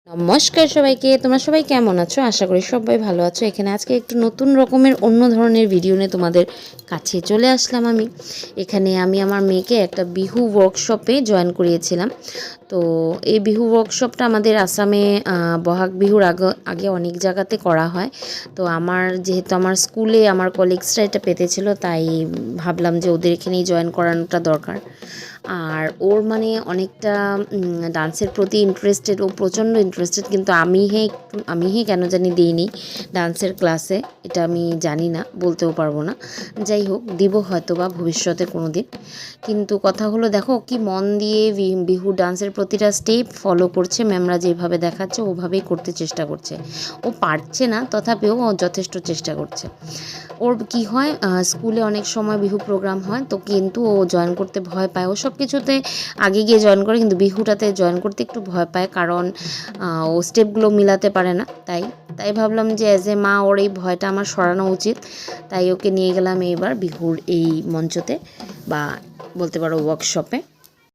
নমস্কার সবাইকে, তোমরা সবাই কেমন আছো? আশা করি সবাই ভালো আছো। এখানে আজকে একটু নতুন রকমের অন্য ধরনের ভিডিও নিয়ে তোমাদের কাছে চলে আসলাম। এখানে আমি আমার মেয়েকে একটা বিহু ওয়ার্কশপে জয়েন করিয়েছিলাম। তো এই বিহু ওয়ার্কশপটা আমাদের আসামে বহাগ বিহুর আগে অনেক জায়গাতে করা হয়। তো যেহেতু আমার স্কুলে আমার কলিগসরা এটা পেতেছিল, তাই ভাবলাম যে ওদের এখানেই জয়েন করানোটা দরকার। আর ওর মানে অনেকটা ডান্সের প্রতি ইন্টারেস্টেড, ও প্রচণ্ড ইন্টারেস্টেড, কিন্তু আমি কেন জানি দিইনি ডান্সের ক্লাসে, এটা আমি জানি না, বলতেও পারবো না। যাই হোক, দিব হয়তো বা ভবিষ্যতে কোনো দিন। কিন্তু কথা হলো, দেখো কি মন দিয়ে বিহু ডান্সের প্রতিটা স্টেপ ফলো করছে। ম্যামরা যেভাবে দেখাচ্ছে ওভাবেই করতে চেষ্টা করছে। ও পারছে না, তথাপিও ও যথেষ্ট চেষ্টা করছে। ওর কি হয়, স্কুলে অনেক সময় বিহু প্রোগ্রাম হয়, তো কিন্তু ও জয়েন করতে ভয় পায়। ও সব কিছুতে আগে গিয়ে জয়েন করে, কিন্তু বিহুটাতে জয়েন করতে একটু ভয় পায়, কারণ ও স্টেপগুলো মিলাতে পারে না। তাই ভাবলাম যে অ্যাজ এ মা ওর এই ভয়টা আমার সরানো উচিত। তাই ওকে নিয়ে গেলাম এইবার বিহুর এই মঞ্চতে, বা বলতে পারো ওয়ার্কশপে।